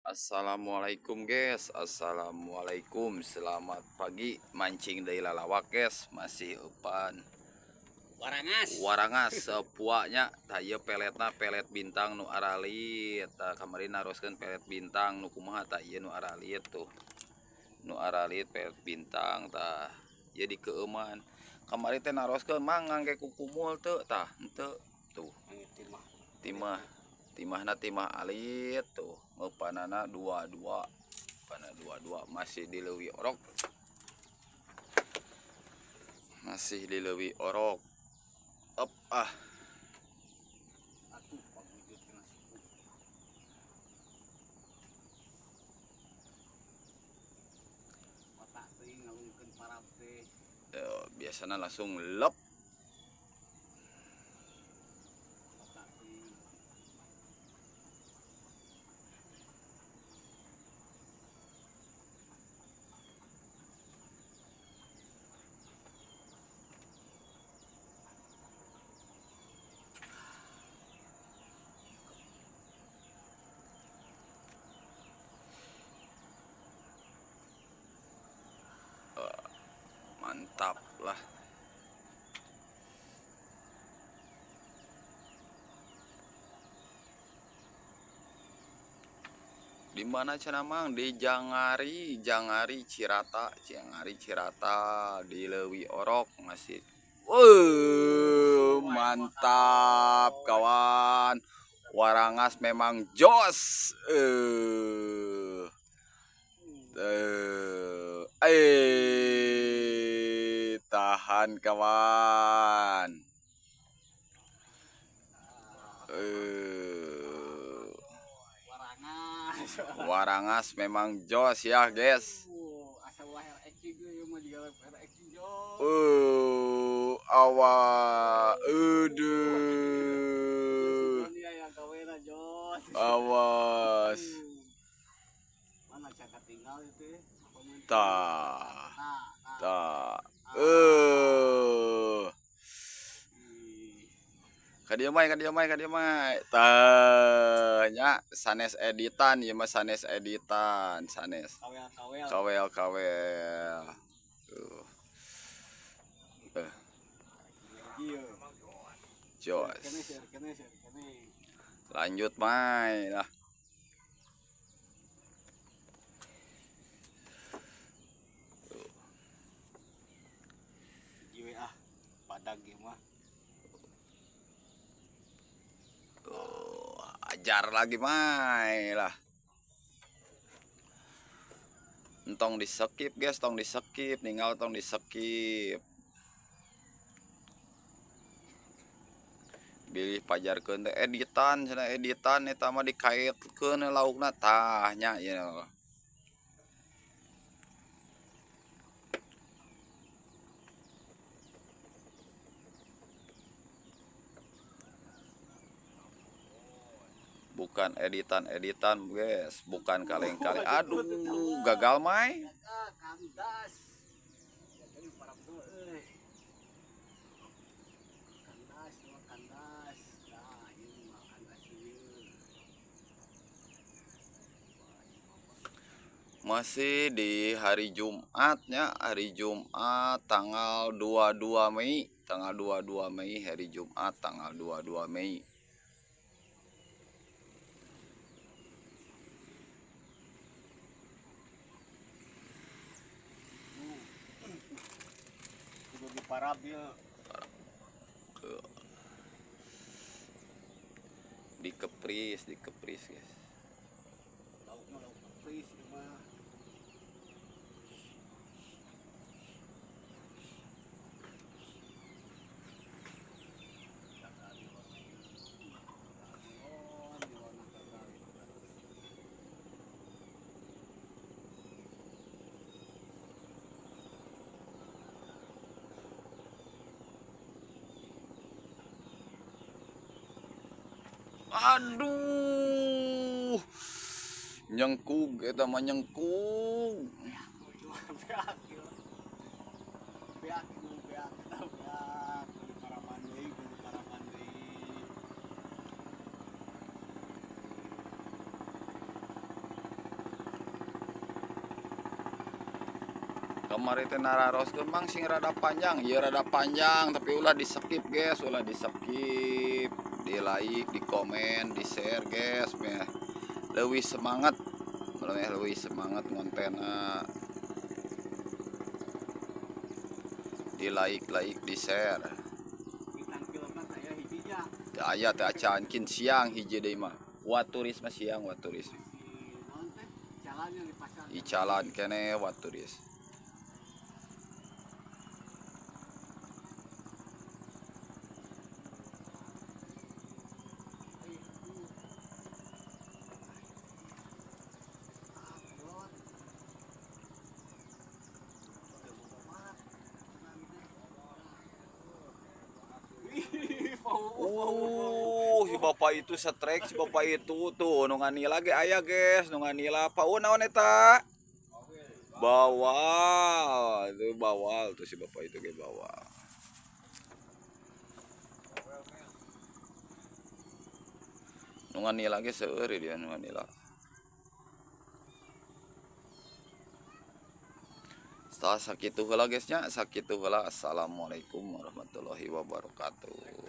Assalamualaikum guys. Assalamualaikum. Selamat pagi. Mancing dari lalawak guys. Masih upan warangas sepuaknya. Taya peletna pelet bintang nu aralit. Kemarin naroskeun pelet bintang nu kumaha taya nu aralit tuh. Nu aralit pelet bintang tah. Jadi keuman. Kemarin teh naroskeun mangang ke kukumul teu tah. Henteu tuh. Timah alit tuh ngepanana dua-dua masih di leuwi orok up biasanya langsung lep. Mantap lah. Di mana cenah mang? Di Jangari Cirata di Leuwi Orok masih. Mantap kawan. Warangas memang jos. Tahan kawan. Warangas memang jos ya guys. Awas. Kadieu mai tanya sanes editan ieu mah sanes kawel jos lanjut mai lah. Padag mah ajar lagi mai lah. Tong di skip guys, ninggal tong di skip. Bilih pajarkeun teh editan eta mah dikaitkeun laukna tah nya ieu. Bukan editan guys, bukan kaleng-kaleng. Aduh, gagal mai. Masih di hari Jumatnya, hari Jumat tanggal 22 Mei, hari Jumat tanggal 22 Mei. Dikepris guys. Aduh, nyengkug eta mah nyengkug. Kamari teh nararoskeun mang sing rada panjang, ieu rada panjang tapi ulah di skip guys, ulah di skip, di like, di komen, di share guys, meh leuwih semangat, leuwih semangat ngontena, di like, di share. Ditampilkan aya hijinya. Aya teh acankin siang hiji deui mah. Waturis mah siang waturis. Si naon teh? Jalan yang di pasar. Icalan kene waturis. Si bapak itu setrek, si bapak itu tuh nu nganila ge aya guys, nu nganila paun naon eta? Bawal, itu bawal tuh si bapak itu ge bawal. Nu nganila ge seueur dia nu nganila. Sakitu heula guys nya, sakitu heula. Assalamualaikum warahmatullahi wabarakatuh.